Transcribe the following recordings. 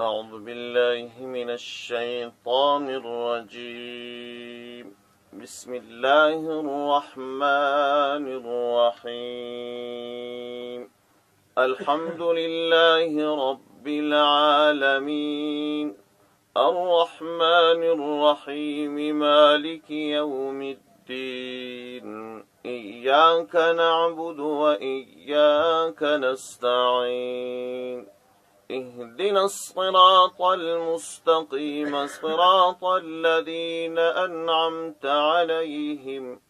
أعوذ بالله من الشيطان الرجيم بسم الله الرحمن الرحيم الحمد لله رب العالمين الرحمن الرحيم مالك يوم الدين إياك نعبد وإياك نستعين اهدنا الصراط المستقيم صراط الذين أنعمت عليهم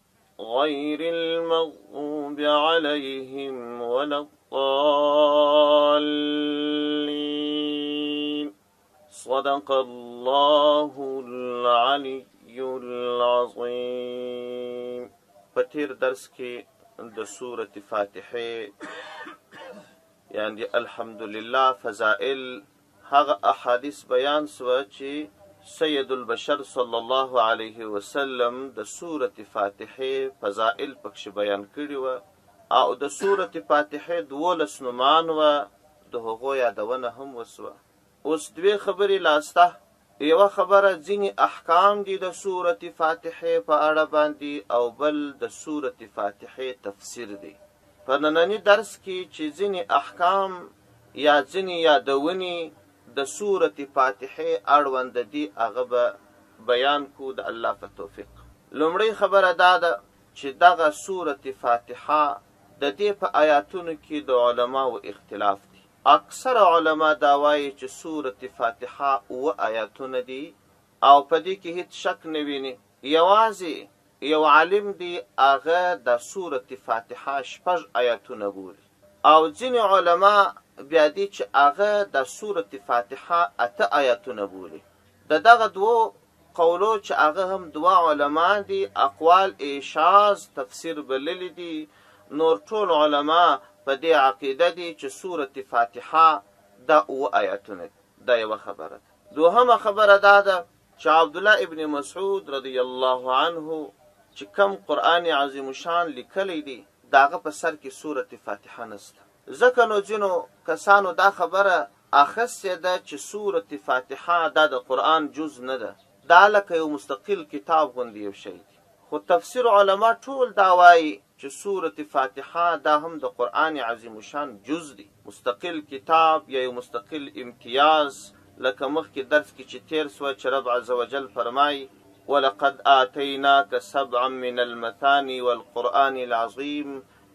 غير المغضوب عليهم ولا الضالين صدق الله العلي العظيم. په تیر درس کې د سورة فاتحه یعنی الحمدلله فضائل هغه احادیث بیان سوه چې سید البشر صلی الله علیه وسلم د سورة فاتحه فضائل پکښې بیان کړي وه او د سورة فاتحه 12 نومان وه د هغو یادونه هم وسوه. اوس دوې خبرې لاسته. یوه خبره ځینې احکام دي د سورة فاتحه په اړه باندې او بل د سورة فاتحه تفسیر دی. په ننني درس کې چې ځینې احکام یا ځینې یادونې د سورة فاتحه اړوند دي هغه به بیان کو د الله په توفیق. لومړی خبره دا ده چې دغه سورة فاتحه د دې په آیاتونو کې د علماو اختلاف دی. اکثر علما دا وایي چې سورة فاتحه 7 آیاتونه دي او په دې کې هیڅ شک نه ویني. یوازې یو عالم دی هغه د سورة فاتحه 6 آیاتونه بولي او ځینې علما بیا دي چې هغه د سورة فاتحه 8 آیاتونه بولي. د دغه دوو قولو چې هغه هم 2 علما دي اقوال ایشاز تفسیر بللی دي. نور ټول علما په دې عقیده دي چې سورة فاتحه دا 7 آیاتونه دي. دا یوه خبره ده. دوهمه خبره دا ده چې عبدالله ابن مسعود رضی الله عنه چې کم قرآن عظیم شان لیکلی دی د هغه په سر کې سورة فاتحه نسته. ځکه نو ځینو کسانو دا خبره اخیستې ده چې سورة فاتحه دا د قرآن جز نه ده، دا لکه یو مستقل کتاب غوندې یو شی دی. خو تفسیر علما ټول دا وایي چې سورة فاتحه دا هم د قرآن عظیم شان جز دی، مستقل کتاب یا یو مستقل امتیاز. لکه مخکې درس کې چې تیر سوه چې رب عز وجل فرمایي ولقد آتیناک 7 من المثانی والقرآن العظیم.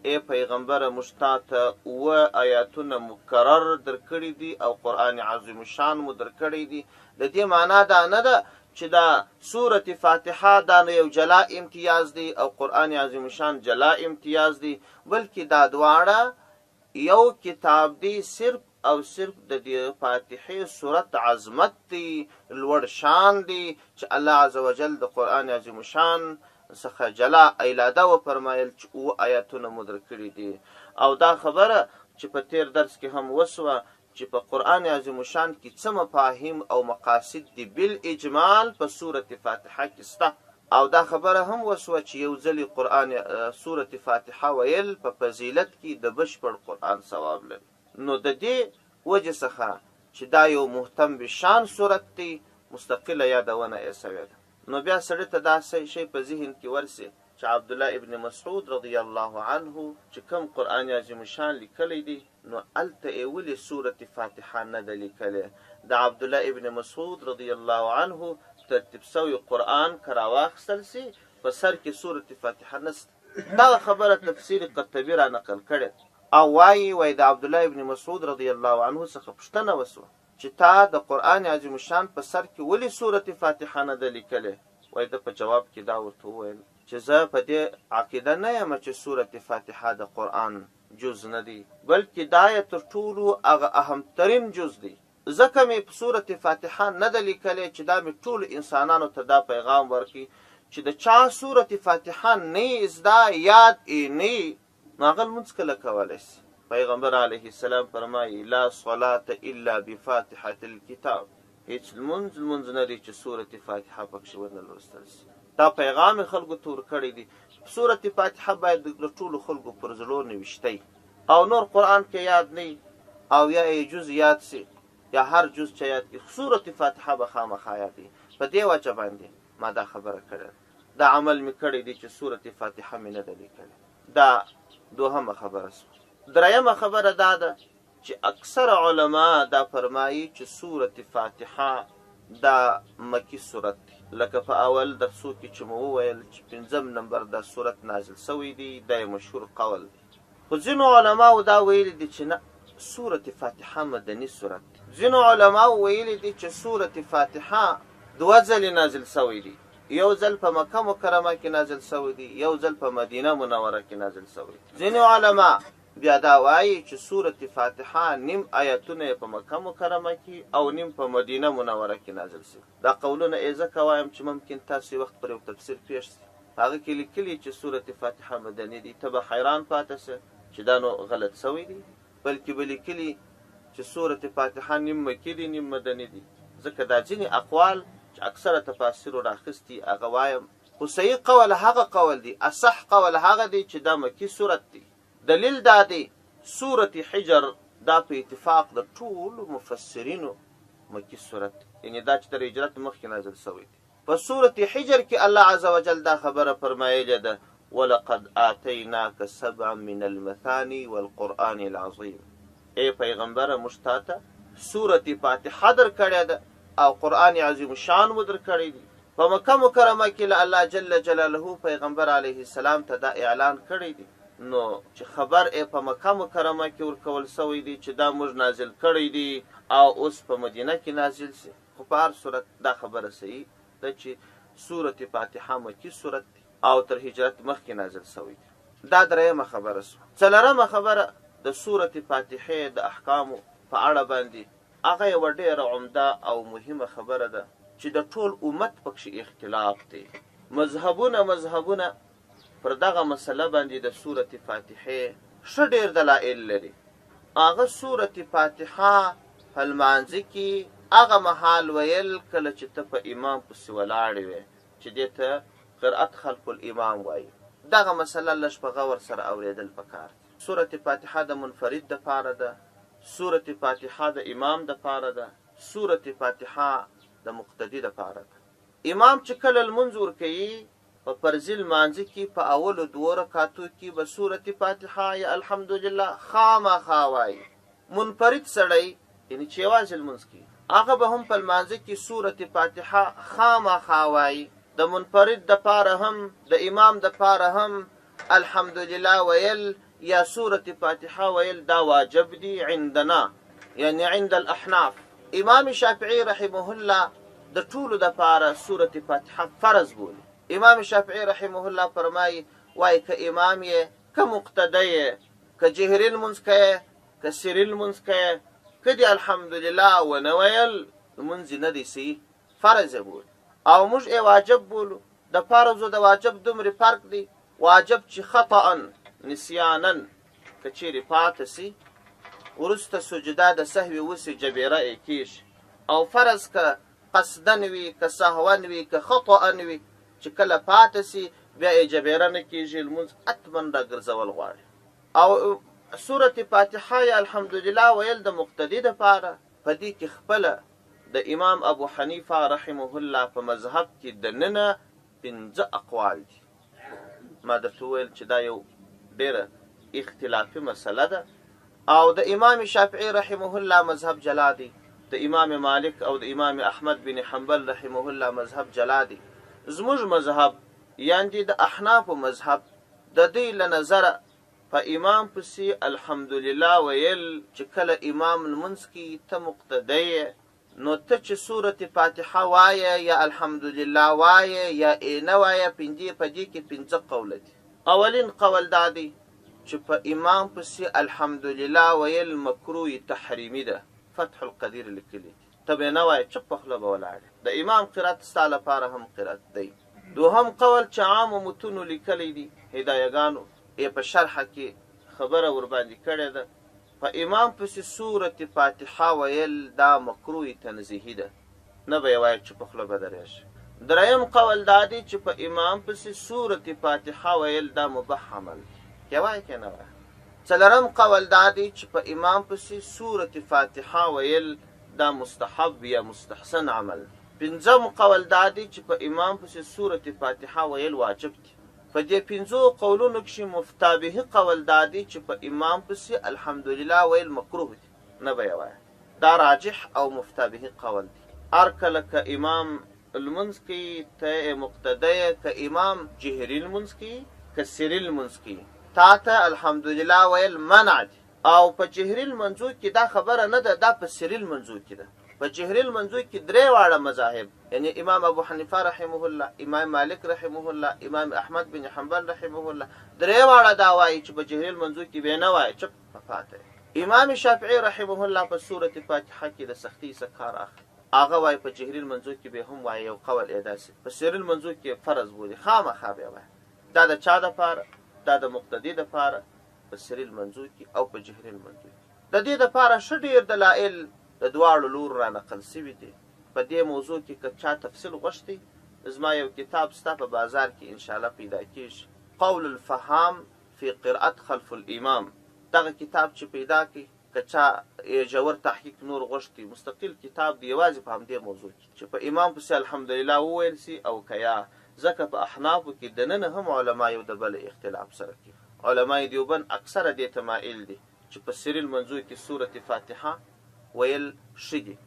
ای پیغمبره موږ تا ته 7 آیاتونه مکرر درکړي دي او قرآن عظیم شان مو درکړی دي. د دې معنا دا نه ده چې دا سورة فاتحه دا یو جلا امتیاز دی او قرآن عظیم شان جلا امتیاز دی، بلکې دا دواړه یو کتاب دی. صرف او صرف د دې فاتحه صورت عظمت دی، لوړ شان دی چې الله عز وجل د قرآن عظیم شان څخه جلا ایلاده وفرمایل چې 7 آیاتونه مو درکړي دي. او دا خبره چې په تیر درس کې هم وسوه چې په قرآن عظیم شان کې څه مفاهیم او مقاصد دي بالاجمال په سورة فاتحه کې شته. او دا خبره هم وسوه چې یو ځلې قرآن سورة فاتحه ویل په فضیلت کې د بشپړ قرآن ثواب لري. نو د دې وجه څخه چې دا یو مهتم بشان صورت دی مستقله یادونه یې سوې ده. نو بیا سړي ته دا شی په ذهن کې ورسي چې عبدالله ابن مسعود رضی الله عنه چې کوم قرآن عظیم شان لیکلی دی نو هلته یې ولې سورة فاتحه نه ده لیکلی. د عبدالله ابن مسعود رضی الله عنه ترتیب سوی قرآن که راواخیستل سي په سر کې سورة فاتحه نسته. دغه خبره تفسیر قرطبي را نقل کړې او وایي د عبدالله ابن مسعود رضی الله عنه څخه پوښتنه وسوه چې تا د قرآن عظیم شان په سر کې ولې سورة فاتحه نه ده لیکلی. وایي ده په جواب کې دا ورته وویل چې زه په دې عقیده نه یم چې سورة فاتحه د قرآن جز نه دی، بلکې دا یې تر ټولو هغه اهمترین جز دی. ځکه مې په سورة فاتحه نه ده لیکلی چې دا مې ټولو انسانانو ته دا پیغام ورکړي چې د چا سورة فاتحه نه یې زده یاد یې نه یې نو هغه لمونځ کله کولی سي. پیغمبر علیه السلام فرمایي لا صلاة الا بفاتحة الكتاب. هیڅ لمونځ نه دی چې سورة فاتحه پکښې ونه لوستل سي. دا پیغام خلکو ته ورکړی دی. سورة فاتحه باید د ټولو خلکو پر زړونو ویشتی او نور قرآن کې یاد نه او یا یې جز یاد سي یا هر جز چې یاد کړي سورة فاتحه به خامخا یادي. په دې وجه باندې ما دا خبره کړې، دا عمل مې کړی دی چې سورة فاتحه مې نه ده لیکلې. دا دوهمه خبره شوه. درېیمه خبره دا ده چې اکثر علما دا فرمایي چې سورة فاتحه دا مکی سورت دی، لکه په اول درسو کې چې مو وویل چې 5 نمبر دا سورت نازل شوی دی، دا مشهور قول دی. خو ځینو علماو دا ویلي دي چې نه، سورة فاتحه مدني سورت دی. ځینو علماو ویلي دي چې سورة فاتحه 2 ځلې نازل شوی دی، یو ځل په مکه مکرمه کې نازل شوی دی، یو ځل په مدینه منوره کې نازل شوی دی. ځینو علما بیا دا وایي چې سورة فاتحه نیم آیتونه په مکه مکرمه کې او نیم په مدینه منوره کې نازل شوی. دا قولونه یې ځکه وایم چې ممکن تاسو وخت پر یو تفسیر پیښ شي، هغه کې لیکلي چې سورة فاتحه مدني دي، ته به حیران پاتې سه چې دا نو غلط شوی دی، بلکې به لیکلي چې سورة فاتحه نیم مکی دي نیم مدني دي. ځکه دا ځینې اقوال چې اکثره تفاسیرو راخیستي هغه وایم، خو صحیح قول هغه قول دی، اصح قول هغه دی چې دا مکی سورت دی. دلیل دا دی سورة حجر دا په اتفاق د ټولو مفسرینو مکی سورت دی، یعنی دا چې تر هجرت مخکې نازل شوی دی. په سورة حجر کې الله عز وجل دا خبره فرمایلې ده ولقد آتیناک 7 من المثانی والقرآن العظیم. ای پیغمبره موږ تاته سورة فاتحه در کړې ده او قرآن عظیم شان مو در کړی دی. په مکه مکرمه کې له الله جل جلاله پیغمبر علیه السلام ته دا اعلان کړی دی، نو چې خبر یې په مکه مکرمه کې ورکول شوی دی چې دا موږ نازل کړی دی او اوس په مدینه کې نازل شي. خو په هر صورت دا خبره صحیح ده چې سورة فاتحه مکی صورت دی او تر هجرت مخکې نازل شوی دی. دا درېیمه خبره شوه. څلورمه خبره د سورة فاتحې د احکامو په اړه باندې هغه یوه ډېره عمده او مهمه خبره ده چې د ټول امت پکښې اختلاف دی. مذهبونه پر دغه مسله باندې د سورة فاتحې ښه ډېر دلایل لري. هغه سورة فاتحه په لمانځه کې هغه مهال ویل کله چې ته په امام پسې ولاړې وې چې دې ته قرأت خلف الامام وایي. دغه مسله لږ په غور سره اورېدل پکار دي. سورة فاتحه د منفرد دپاره ده، سورة فاتحه د امام دپاره ده، سورة فاتحه د مقتدي دپاره ده. امام چې کله لمونځ ورکوي په فرضي لمانځه کې په اولو 2 رکعتو کې به سورة فاتحه یا الحمدلله خامخا وایي. منفرد سړی یعنی چې یوازې لمونځ کوي هغه به هم په لمانځه کې سورة فاتحه خامخا وایي. د منفرد دپاره هم د امام دپاره هم الحمدلله ویل یا سورة فاتحه ویل دا واجب دی عندنا، یعنی عند الاحناف. امام شافعی رحمه الله د ټولو دپاره سورة فاتحه فرض بولي. امام شافعی رحمه الله فرمایي وای که امام یې، که مقتده یې، که جهري لمونځ کوې، که سري لمونځ کوې، که دې الحمدلله ونه ویل لمونځ نه دی صحیح، فرض یې بولي. او موږ یې واجب بولو. د فرض او د واجب دومره فرق دی. واجب چې خطأ نسیانن که چیرې پاته سي وروسته سجده د سهوي وسي جبیره یې کیږي، او فرض که قصدن وي، که سهون وي، که خطأ وي چې کله پاته سي بیا یې جبیره نه کیږي، لمونځ حتما راګرځول غواړي. او سورة فاتحه یا الحمدلله ویل د مقتدي دپاره په دې کې خپله د امام ابو حنیفه رحمه الله په مذهب کې دننه 5 اقوال دي. ما درته وویل چې دا یو ډېره اختلافي مسله ده. او د امام شافعي رحمه الله مذهب جلا دی، د امام مالک او د امام احمد بن حنبل رحمه الله مذهب جلا دی. زموږ مذهب یعنی د احنافو مذهب د دې له نظره په امام پسې الحمدلله ویل چې کله امام لمونځ کوي ته مقتدی نو ته چې سورة فاتحه وایه یا الحمدلله وایه یا نه وایه، په دې کې 5 قوله دي. اولین قول دا دی چې په امام پسې الحمدلله ویل مکروه تحریمي ده. فتح القدیر لیکلي ته به نه وایې، چپ په خوله به ولاړې. د امام قرأت ستا لپاره هم قرأت دی. دوهم قول چې عامو متونو لیکلی دي، هدایګانو یې په شرحه کې خبره ورباندې کړې ده، په امام پسې سورة فاتحه ویل دا مکروه تنزیهي ده، نه به یې وایې چې په خوله به درېږي. درېیم قول دا دی چې په امام پسې سورة فاتحه ویل دا مباح عمل دی، که وایې که نه وایې. څلورم قول دا دی چې په امام پسې سورة فاتحه ویل دا مستحب یا مستحسن عمل. پنځم قول دا دی چې په امام پسې سورة فاتحه ویل واجب دي. په دې پنځو قولونو کښې مفتابه قول دا دی چې په امام پسې الحمدلله ویل مکروه دي، نه به یې وایه. دا راجح او مفتابه قول دی. هر کله که امام المنځ کوي ته مقتدی، که امام جهري المنځ کوي که سري المنځ کوي، تا ته الحمدلله ویل منع دي. او په جهري المنځو کې دا خبره نه ده، دا په سري المنځو کې ده. په جهري المنځو کې درې واړه مذاهب، یعنی امام ابو حنیفه رحمه الله، امام مالک رحمه الله، امام احمد بن حنبل رحمه الله، درې واړه دا وایي چې په جهري المنځو کې به نه وایي، چپ پاته. امام شافعي رحمه الله په سورة فاتحه کې د سختي څخه کار اخلي، هغه وایي په جهري المنځو کې به هم وایي. یو قول یې داسې په سري المنځو کې فرض بولي، خامخا به وایي. دا د چا دپاره؟ دا د مقتدي دپاره په سري المنځو کې او په جهري المنځو کې. د دې دپاره ښه ډېر دلایل د دواړو لورو را نقل سوي دي. په دې موضوع کې که چا تفصیل غوښتی، زما یو کتاب ستا په بازار کې انشاءالله پیدا کېږي، قول الفهام فی قرأت خلف الامام. دغه کتاب چې پیدا کړي، که چا ژور تحقیق نور غوښتی، مستقل کتاب دی یوازې په همدې موضوع کې چې په امام پسې الحمدلله وویل سي او که یا. ځکه په احنافو کې دننه هم علما یو د بل اختلاف سره کوي. علمای دیوبند اکثره دې ته مایل دي چې په سري المنځو کې سورة فاتحه ویل ښه دي،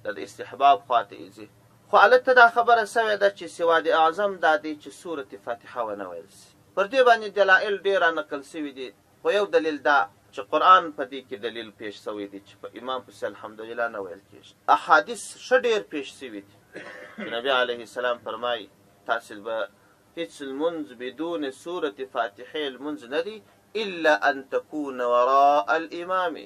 د استحباب خواته یې ځي. خو هلته دا خبره سوې ده چې سواد اعظم دا دی چې سورة فاتحه ونه ویل سي. پر دې باندې دلایل ډېر نقل سوي دي، خو یو دلیل دا چې قرآن په دې کې دلیل پیش سوی دی چې په امام پسې الحمدلله نه ویل کېږي. احادیث ښه ډېر پیش سوي دي. نبي علیه السلام فرمایي تاسې به هیڅ لمونځ بدون سورة فاتحه لمونځ نه دی الا ان تكون وراء الامام،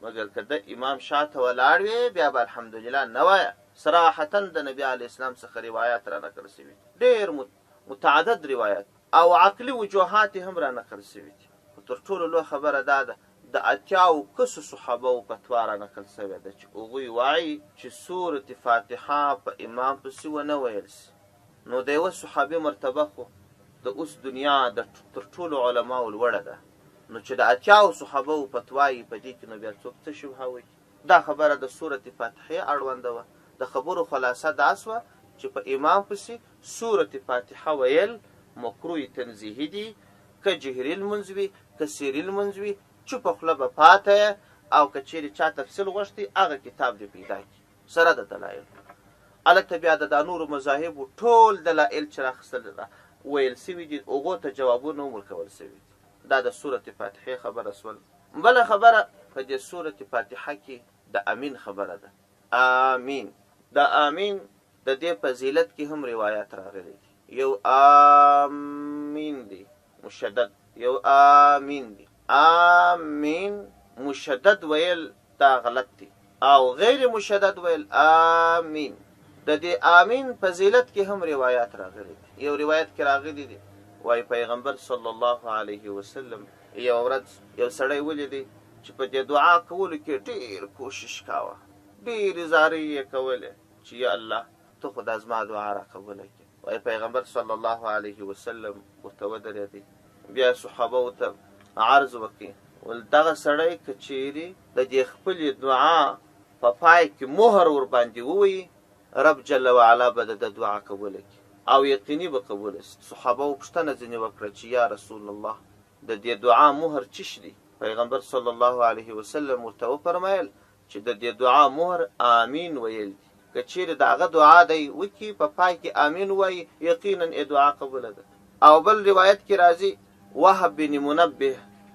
مګر که د امام شاته ولاړ وي بیا به الحمدلله نه وایه. صراحتا د نبي علیه السلام څخه روایات را نقل سوي دي، ډېر متعدد روایات او عقلي وجوهات هم را نقل سوي دي. خو تر ټولو لویه خبره دا ده د 80 کسو صحابو فتوا را نقل سوې ده چې هغوی وایي چې سورة فاتحه په امام پسې ونه ویل سي. نو د یوه صحابي مرتبه خو د اوس دنیا د تر ټولو علماو لوړه ده، نو چې د 80 صحابو فتوا یې په دې کې نو بیا څوک څه شبهه وایي. دا خبره د سورة فاتحې اړونده وه. د خبرو خلاصه دا سوه چې په امام پسې سورة فاتحه ویل مکروه تنزیهي دي، که جهري لمونځ وي که سري لمونځ وي، چوپه خوله به پاته. او که چیرې چا تفصیل غوښتي هغه کتاب دې پیدا کړي سره د دلایل. هلته بیا د دا نورو مذاهبو ټول دلایل چې راخیستل ویل سوي دي، هغو ته جوابونه هم ورکول سوي دي. دا د سورة فاتحې خبره سول. بله خبره په دې سورة فاتحه کې د امین خبره ده. آمین، د آمین د دې فضیلت کې هم روایات راغلي دي. یو آمین دی مشدد، یو آمین دی. آمین مشدد ویل دا غلط دی، او غیر مشدد ویل آمین. د دې آمین فضیلت کې هم روایات راغلي دي. یو روایت کې راغلي دي وایي پیغمبر صلی الله علیه وسلم یو ورځ یو سړی ولیدی چې په دې دعا کولو کې ډېر کوشش کاوه، ډېرې زارۍ یې کولې چې یا الله ته خو دا زما دعا را قبوله کړې. وایي پیغمبر صلی الله علیه وسلم ورته ودرېدی، بیا صحابو ته عرض وکړي ول دغه سړی که چیرې د دې خپلې دعا په پای کې مهر ورباندې ووایي، رب جل وعلا به د دعا قبوله کړي او یقیني به قبوله سي. صحابو پوښتنه ځینې وکړه چې یا رسول الله د دې دعا مهر څه دی؟ پیغمبر صلی الله علیه وسلم ورته وفرمایل چې د دې دعا مهر آمین ویل دي. که چیرې د هغه دعا دی وکړي په پای کې آمین وایي، یقینا ای دعا قبوله ده. او بل روایت کې راځي وهب بن منبه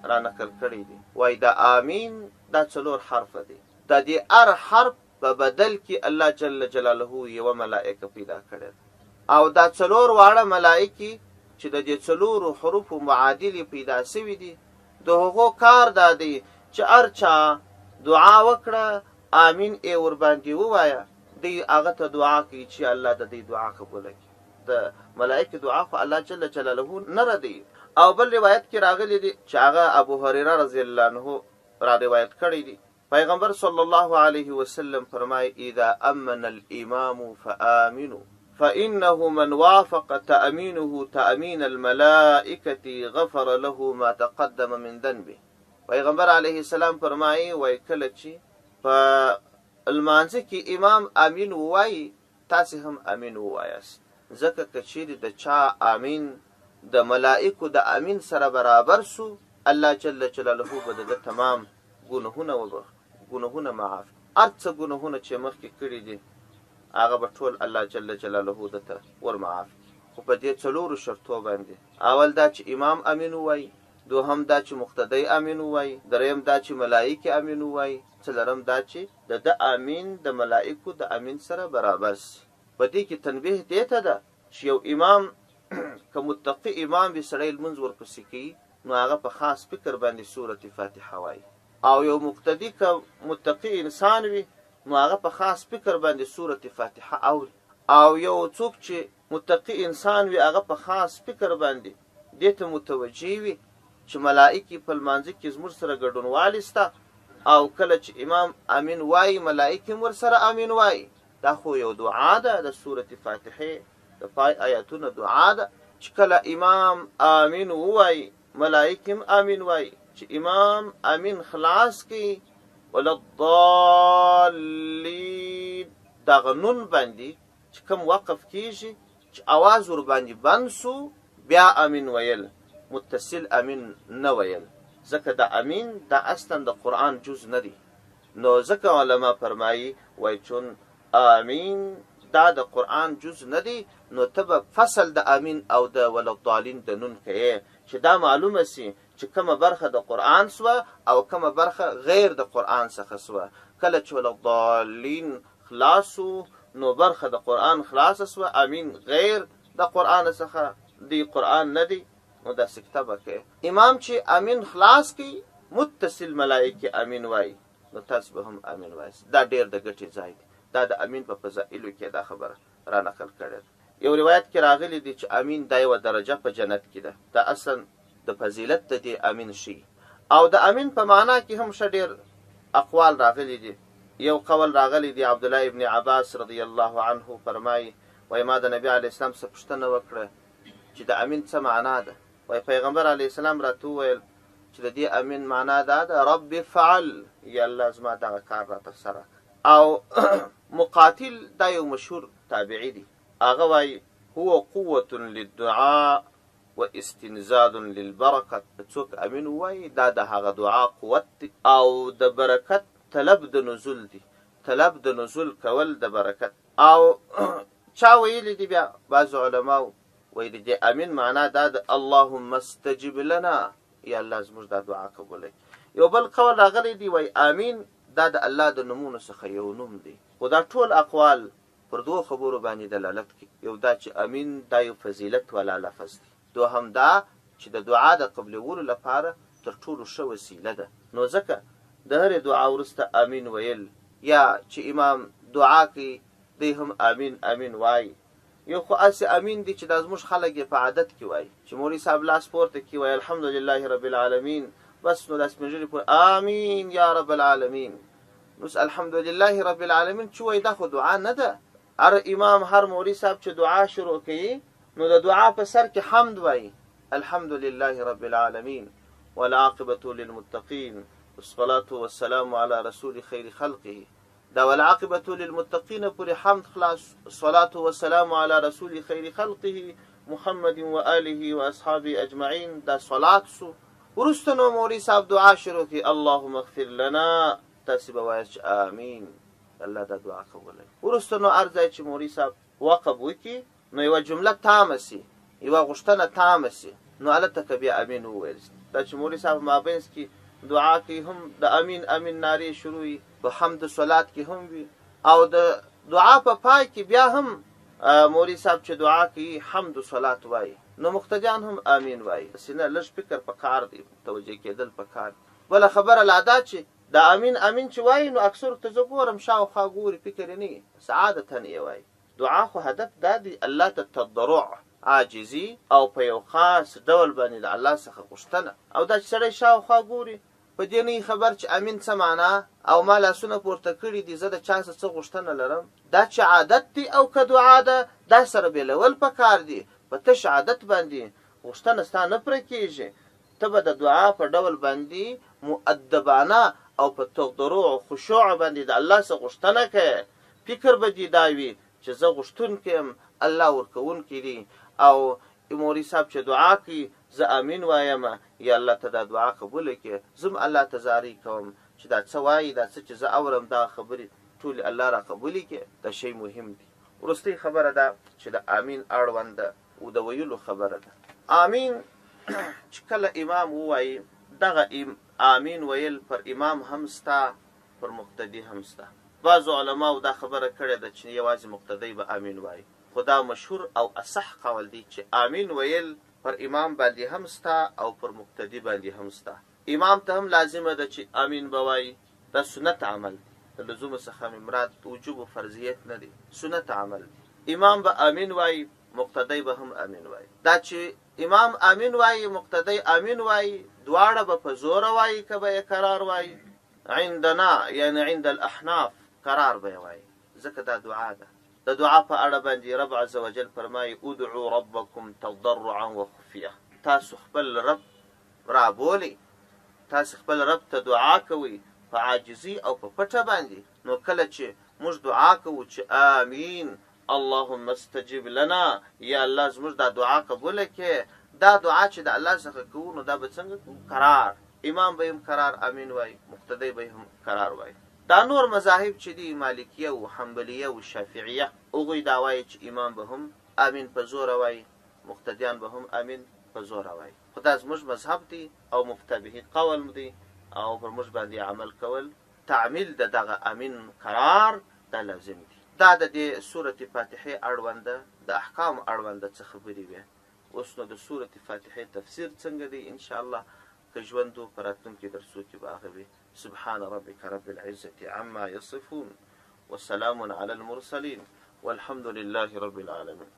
را نقل کړی دی، وایي د آمین دا 4 حرف دی. د دې هر حرف په بدل کې الله جل جلاله یوه ملائکه پیدا کړې ده، او دا 4 واړه ملائکې چې د دې 4 حروفو معادلې پیدا سوي دي، د هغو کار دا دی چې هر چا دعا وکړه آمین ای ورباندې ووایه، دی هغه ته دعا کوي چې الله د دې دعا قبوله کړي. د ملائکې دعا خو الله جل جلاله نه ردوي. او بل روایت کې راغلی دی چې هغه ابو هریره رضی الله عنه را روایت کړی دی. پیغمبر صلی الله علیه وسلم فرمایي اذا امن الامام فآمنوا فإنه من وافق تأمينه تأمين الملائكة غفر له ما تقدم من ذنبه. پیغمبر علیه السلام فرمایي وای کله چې په لمانځه کې امام امین ووایي تاسې هم امین ووایاست، ځکه که چیرې د چا امین د ملائکو د امین سره برابر سو، الله جل جلاله به د تمام ګناهونه معاف، هر څه ګناهونه چې مخکې کړي دي هغه به ټول الله جل جلاله دته ور معاف. خو په دې څلورو شرطو باندې، اول دا چې امام امین ووایي، دوهم دا چې مقتدی امین ووایي، دریم دا چې ملائکه امین ووایي، څلورم دا چې د امین د ملائکو د امین سره برابر سي. په دې کې تنبیه دې ته ده چې یو امام که متقی امام وي سړی لمونځ ورپسې کوي نو هغه په خاص فکر باندې سورة فاتحه وایي، او یو مقتدی که متقی انسان وي نو هغه په خاص فکر باندې سورة فاتحه اوري، او یو څوک چې متقی انسان وي هغه په خاص فکر باندې دې ته متوجه وي چې ملائکې په لمانځه کې زموږ سره ګډونوالی سته، او کله چې امام امین وایي ملائکې ور سره امین وایي. دا خو یو دعا ده د سورة فاتحه د پای آیاتونه دعا ده چې کله امام امین ووایي ملائکې هم امین وایي، چې امام امین خلاص کی ولضالین دغه نون باندې چې کوم وقف کیږي چې اواز ور باندې بند سو بیا امین ویل، متصل امین نه ویل، ځکه د امین د اصلا د قرآن جز نه دی. نو ځکه علما فرمایي وای چون امین دا د قرآن جز نه دی، نو ته به فصل د امین او د ولضالین د نون کوې چې دا معلومه سي چې کومه برخه د قرآن سوه او کومه برخه غیر د قرآن څخه سوه. کله چې ولضالین خلاصو نو برخه د قرآن خلاصه سوه، امین غیر د قرآن څخه دی، قرآن نه دی، نو دا سکته به کوې. امام چې امین خلاص کی متصل ملائکه امین وایي نو تاسو به هم امین وایي. دا ډیر د ګټې ځای دی. دا د امین په فضائلو کې دا خبره را نقل کړې ده. یو روایت کې راغلی دی چې امین دا یوه درجه په جنت کې ده. دا اصلا د فضیلت د دې امین شي، او د امین په معنا کې هم ښه ډېر اقوال راغلی دي. یو قول راغلی دی عبدالله ابن عباس رضی الله عنه فرمایي وایي ما د نبي علیه السلام څخه پوښتنه وکړه چې د امین څه معنا ده. وایي پیغمبر علیه السلام راته وویل چې د دې امین معنا دا ده رب فعل، یا الله زما دغه کار را ترسره. او مقاتل دا یو مشهور تابعی دی، هغه وایي هو قوة للدعاء و استنزاد للبرکت. څوک امین وایي دا د هغه دعا قوت دی او د برکت طلب د نزول دی، طلب د نزول کول د برکت. او چا ویلی دی بیا بعض علماو وایي د دې امین معنا دا د اللهم استجب لنا، یا الله زموږ دا دعا قبولوي. یو بل قول راغلی دی وایي امین دا د الله د نومونو څخه یو نوم دی. خو دا ټول اقوال پر دوه خبرو باندې دلالت کوي. یو دا چې امین دا یو فضیلت والا لفظ دی، دوهم دا چې د دعا د قبلولو لپاره تر ټولو ښه وسیله ده. نو ځکه د هرې دعا وروسته امین ویل، یا چې امام دعا کوي دی هم امین امین وایي. یو خو اسې امین دی چې دا زموږ خلک یې په عادت کې وایي چې مولوي صاحب لاس پورته کړي وایي الحمدلله رب العالمین، بس نو دا سپین ږیري پورې آمین یا رب العالمین. نو الحمدلله رب العالمین چې وایي دا خو دعا نه ده. هر امام هر مولوي صاحب چې دعا شروع کوي نو د دعا په سر کې حمد وایي الحمدلله رب العالمین والعاقبة للمتقین والصلاة والسلام على رسول خیر خلقه. دا والعاقبة للمتقین پورې حمد خلاص، الصلاة والسلام على رسول خیر خلقه محمد و آله و اصحابه اجمعین. دا صلات سو. وروسته نو مولوي صاحب دعا شروع کوي اللهم اغفر لنا، تاسې به وایاست چې آمین، الله دا دعا قبولوي. وروسته نو هر ځای چې مولوي صاحب وقف وکړي نو یوه جمله تامه سي، یوه غوښتنه تامه سي، نو هلته که بیا امین وویل سي. دا چې مولوي صاحب مابینځ کې دعا کوي هم د امین امین نارې شروع وي، په حمد صلات کې هم وي، او د دعا په پای کې بیا هم مولوي صاحب چې دعا کوي حمد صلات وایي، نو مقتدیان هم امین وایي. سینه لږ فکر په کار دی، توجه کېدل په کار دی. بله خبره لا دا چې د امین امین چې وایي نو اکثرو ته زه ګورم شاوخوا ګوري، فکر یې نه وي، سعادتا یې وایي. دعا خو هدف دا دی الله ته تضرع، عاجزي، او په یو خاص ډول باندې د الله څخه غوښتنه. او دا چې سړی شاوخوا ګوري په دې نه خبر چې امین څه معنا، او ما لاسونه پورته کړي دي زه د چا څه غوښتنه لرم. دا چې عادت دی او که دعا ده دا سره بېلول پکار دي. په تش عادت باندې غوښتنه ستا نه پوره کېږي، ته به د دعا په ډول باندې مؤدبانه او په تضرع او خشوع باندې د الله څخه غوښتنه کوې، فکر به دې دا وي چې زه غوښتونکی یم، الله ورکوونکی دی. او مولوي صاحب چې دعا کوي زه امین وایم، یا الله ته دا دعا قبوله کړي. زه الله ته زارۍ کوم چې دا څه وایي، دا څه چې زه اورم دا خبرې ټولې الله را قبولې کړي. دا شی مهم دی. وروستۍ خبره ده چې د امین اړونده او د ویلو خبره ده. امین چې کله امام ووایي، دغه امین ویل پر امام هم ستا، پر مقتدي هم ستا. بعضو علماو دا خبره کړې ده چې یوازې مقتدی به امین وایي، خو دا مشهور او اصح قول دی چې امین ویل پر امام باندې هم ستا او پر مقتدي باندې هم ستا. امام ته هم لازمه ده چې امین به وایي. دا سنت عمل دی، د لزوم څخه مراد وجوب و فرضیت نه دی، سنت عمل دی. امام به امین وایي، مقتدی به هم امین وایي. دا چې امام امین وایي، مقتدی امین وایي، دواړه به په زوره وایي که به قرار وایي؟ عندنا یعنی عند الاحناف قرار به وایي، ځکه دا دعا ده. د دعا په اړه باندې رب عز وجل فرمایي ادعوا ربکم تضرعا وخفیه. تاسو خپل رب را بولئ، تاسو خپل رب ته دعا کوئ په عاجزي او په پټه باندې. نو کله چې موږ دعا کوو چې آمین اللهم استجب لنا، یا الله زموږ دا دعا قبوله کړي، دا دعا چې د الله څخه کوو نو دا به څنګه کوو؟ قرار. امام به هم قرار امین وایي، مقتدی به هم قرار وایي. دا نور مذاهب چې دي، مالکیه او حنبلیه او شافعیه، هغوی دا وایي چې امام به هم امین په زوره وایي، مقتدیان به هم امین په زوره وایي. خو دا زموږ مذهب دی او مفتبهي قول دی او پر موږ باندې عمل کول، تعمیل د دغه امین قرار دا لازم دی. دا د دې سورة فاتحې اړونده د احکام اړونده څه خبرې وې. اوس نو د سورة فاتحې تفسیر څنګه دی ان شاء الله که ژوند و په راتلونکي درسو کې به هغه وي. سبحان ربك رب العزة عما يصفون وسلام على المرسلين والحمد لله رب العالمين.